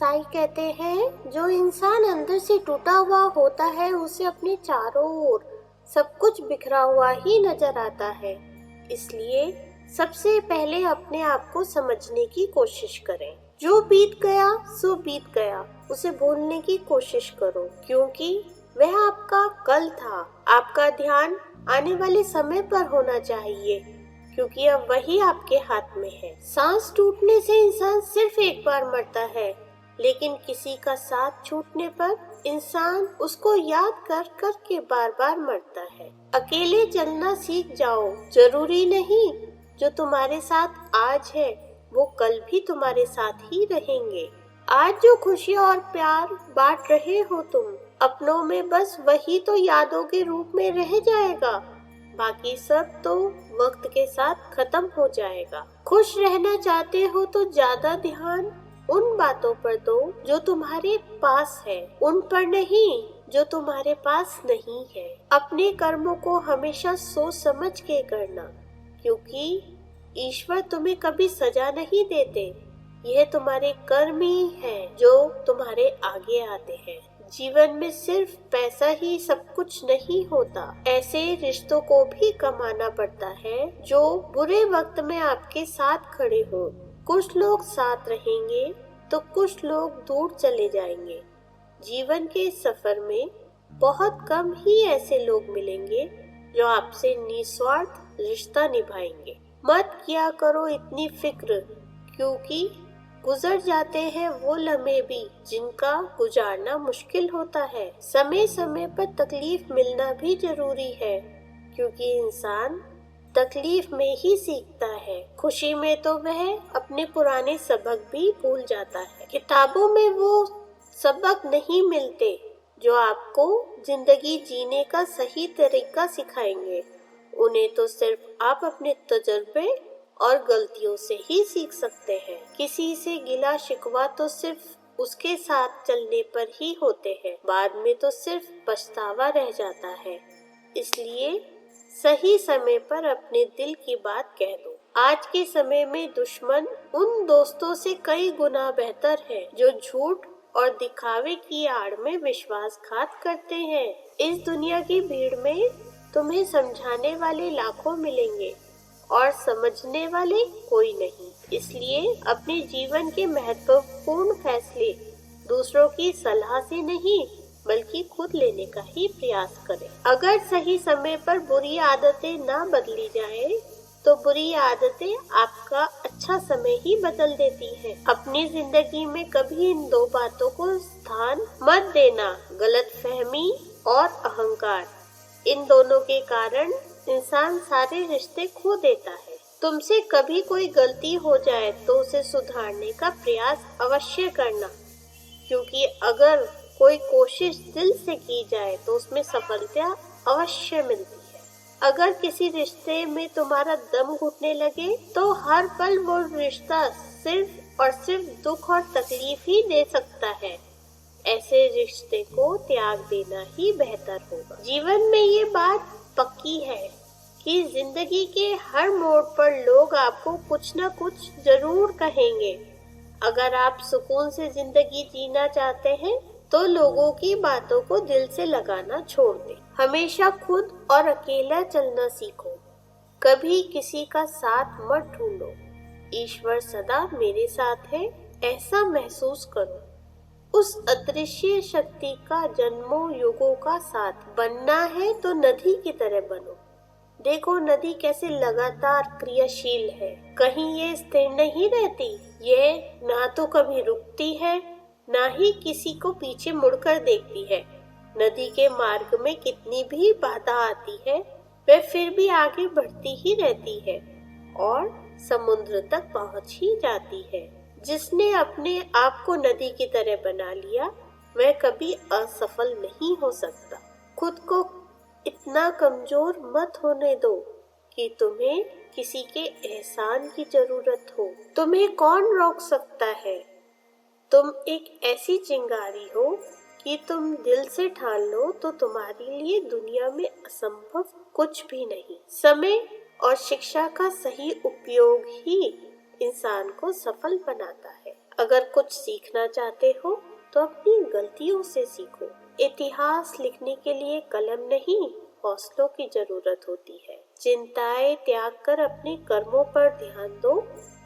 साईं कहते हैं जो इंसान अंदर से टूटा हुआ होता है उसे अपने चारों ओर सब कुछ बिखरा हुआ ही नजर आता है। इसलिए सबसे पहले अपने आप को समझने की कोशिश करें। जो बीत गया सो बीत गया, उसे भूलने की कोशिश करो, क्योंकि वह आपका कल था। आपका ध्यान आने वाले समय पर होना चाहिए, क्योंकि अब वही आपके हाथ में है। सांस टूटने से इंसान सिर्फ एक बार मरता है, लेकिन किसी का साथ छूटने पर इंसान उसको याद कर कर के बार बार मरता है। अकेले चलना सीख जाओ। जरूरी नहीं जो तुम्हारे साथ आज है वो कल भी तुम्हारे साथ ही रहेंगे। आज जो खुशियाँ और प्यार बांट रहे हो तुम अपनों में, बस वही तो यादों के रूप में रह जाएगा। बाकी सब तो वक्त के साथ खत्म हो जाएगा। खुश रहना चाहते हो तो ज्यादा ध्यान उन बातों पर दो जो तुम्हारे पास है, उन पर नहीं जो तुम्हारे पास नहीं है। अपने कर्मों को हमेशा सोच समझ के करना, क्योंकि ईश्वर तुम्हें कभी सजा नहीं देते। यह तुम्हारे कर्म ही हैं जो तुम्हारे आगे आते हैं। जीवन में सिर्फ पैसा ही सब कुछ नहीं होता। ऐसे रिश्तों को भी कमाना पड़ता है जो बुरे वक्त में आपके साथ खड़े हों। कुछ लोग साथ रहेंगे तो कुछ लोग दूर चले जाएंगे। जीवन के सफर में बहुत कम ही ऐसे लोग मिलेंगे जो आपसे निस्वार्थ रिश्ता निभाएंगे। मत किया करो इतनी फिक्र, क्योंकि गुजर जाते हैं वो लम्हे भी जिनका गुजारना मुश्किल होता है। समय समय पर तकलीफ मिलना भी जरूरी है, क्योंकि इंसान तकलीफ में ही सीखता है। खुशी में तो वह अपने पुराने सबक भी भूल जाता है। किताबों में वो सबक नहीं मिलते जो आपको जिंदगी जीने का सही तरीका सिखाएंगे। उन्हें तो सिर्फ आप अपने तजुर्बे और गलतियों से ही सीख सकते हैं। किसी से गिला शिकवा तो सिर्फ उसके साथ चलने पर ही होते हैं, बाद में तो सिर्फ पछतावा रह जाता है। इसलिए सही समय पर अपने दिल की बात कह दो। आज के समय में दुश्मन उन दोस्तों से कई गुना बेहतर है जो झूठ और दिखावे की आड़ में विश्वासघात करते हैं। इस दुनिया की भीड़ में तुम्हें समझाने वाले लाखों मिलेंगे और समझने वाले कोई नहीं। इसलिए अपने जीवन के महत्वपूर्ण फैसले दूसरों की सलाह से नहीं बल्कि खुद लेने का ही प्रयास करें। अगर सही समय पर बुरी आदतें ना बदली जाए तो बुरी आदतें आपका अच्छा समय ही बदल देती हैं। अपनी जिंदगी में कभी इन दो बातों को स्थान मत देना, गलतफहमी और अहंकार। इन दोनों के कारण इंसान सारे रिश्ते खो देता है। तुमसे कभी कोई गलती हो जाए तो उसे सुधारने का प्रयास अवश्य करना, क्योंकि अगर कोई कोशिश दिल से की जाए तो उसमें सफलता अवश्य मिलती है। अगर किसी रिश्ते में तुम्हारा दम घुटने लगे तो हर पल वो रिश्ता सिर्फ और सिर्फ दुख और तकलीफ ही दे सकता है। ऐसे रिश्ते को त्याग देना ही बेहतर होगा। जीवन में ये बात पक्की है कि जिंदगी के हर मोड़ पर लोग आपको कुछ न कुछ जरूर कहेंगे। अगर आप सुकून से जिंदगी जीना चाहते हैं तो लोगों की बातों को दिल से लगाना छोड़ दें। हमेशा खुद और अकेला चलना सीखो। कभी किसी का साथ मत ढूंढो। ईश्वर सदा मेरे साथ है ऐसा महसूस करो। उस अदृश्य शक्ति का जन्मों युगों का साथ बनना है तो नदी की तरह बनो। देखो नदी कैसे लगातार क्रियाशील है, कहीं ये स्थिर नहीं रहती। ये ना तो कभी रुकती है ना ही किसी को पीछे मुड़कर देखती है। नदी के मार्ग में कितनी भी बाधा आती है वह फिर भी आगे बढ़ती ही रहती है और समुद्र तक पहुंच ही जाती है। जिसने अपने आप को नदी की तरह बना लिया वह कभी असफल नहीं हो सकता। खुद को इतना कमजोर मत होने दो कि तुम्हें किसी के एहसान की जरूरत हो। तुम्हें कौन रोक सकता है? तुम एक ऐसी चिंगारी हो कि तुम दिल से ठान लो तो तुम्हारे लिए दुनिया में असंभव कुछ भी नहीं। समय और शिक्षा का सही उपयोग ही इंसान को सफल बनाता है। अगर कुछ सीखना चाहते हो तो अपनी गलतियों से सीखो। इतिहास लिखने के लिए कलम नहीं, हौसलों की जरूरत होती है। चिंताएं त्याग कर अपने कर्मों पर ध्यान दो,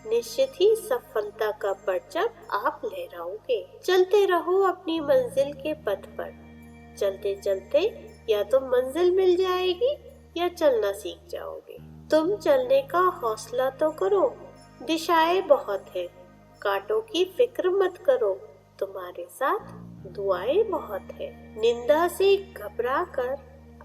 निश्चित ही सफलता का परचम आप लहराओगे। चलते रहो अपनी मंजिल के पथ पर, चलते चलते या तो मंजिल मिल जाएगी या चलना सीख जाओगे। तुम चलने का हौसला तो करो, दिशाएं बहुत है, कांटों की फिक्र मत करो, तुम्हारे साथ दुआएं बहुत है। निंदा से घबरा कर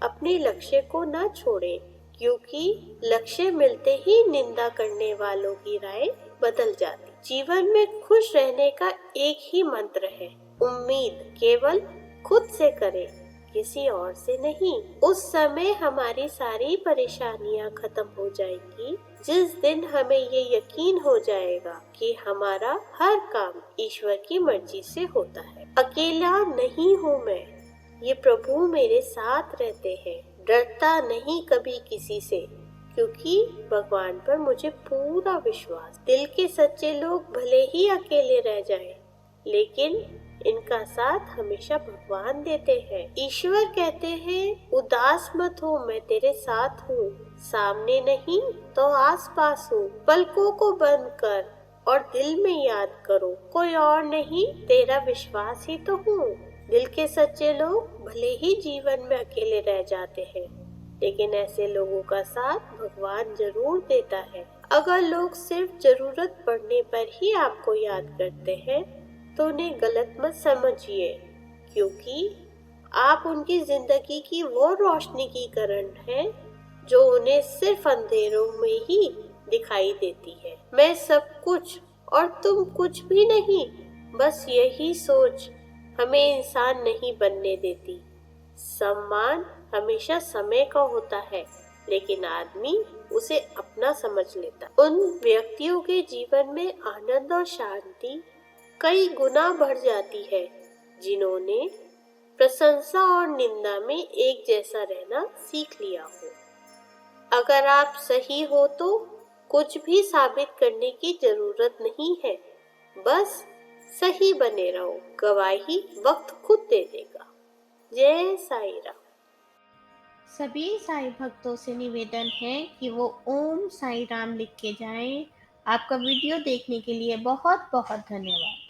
अपने लक्ष्य को न छोड़े, क्योंकि लक्ष्य मिलते ही निंदा करने वालों की राय बदल जाती। जीवन में खुश रहने का एक ही मंत्र है, उम्मीद केवल खुद से करें, किसी और से नहीं। उस समय हमारी सारी परेशानियां खत्म हो जाएंगी जिस दिन हमें ये यकीन हो जाएगा कि हमारा हर काम ईश्वर की मर्जी से होता है। अकेला नहीं हूँ मैं, ये प्रभु मेरे साथ रहते हैं। डरता नहीं कभी किसी से, क्योंकि भगवान पर मुझे पूरा विश्वास। दिल के सच्चे लोग भले ही अकेले रह जाएं, लेकिन इनका साथ हमेशा भगवान देते हैं। ईश्वर कहते हैं, उदास मत हो, मैं तेरे साथ हूँ, सामने नहीं तो आस पास हूँ। पलकों को बंद कर और दिल में याद करो, कोई और नहीं तेरा विश्वास ही तो हूँ। दिल के सच्चे लोग भले ही जीवन में अकेले रह जाते हैं, लेकिन ऐसे लोगों का साथ भगवान जरूर देता है। अगर लोग सिर्फ जरूरत पड़ने पर ही आपको याद करते हैं तो उन्हें गलत मत समझिए, क्योंकि आप उनकी जिंदगी की वो रोशनी की किरण है जो उन्हें सिर्फ अंधेरों में ही दिखाई देती है। मैं सब कुछ और तुम कुछ भी नहीं, बस यही सोच हमें इंसान नहीं बनने देती। सम्मान हमेशा समय का होता है, लेकिन आदमी उसे अपना समझ लेता। उन व्यक्तियों के जीवन में आनंद और शांति कई गुना बढ़ जाती है जिन्होंने प्रशंसा और निंदा में एक जैसा रहना सीख लिया हो। अगर आप सही हो तो कुछ भी साबित करने की जरूरत नहीं है, बस सही बने रहो, गवाही वक्त खुद दे देगा। जय साई राम। सभी साईं भक्तों से निवेदन है कि वो ओम साईं राम लिख के जाएं। आपका वीडियो देखने के लिए बहुत बहुत धन्यवाद।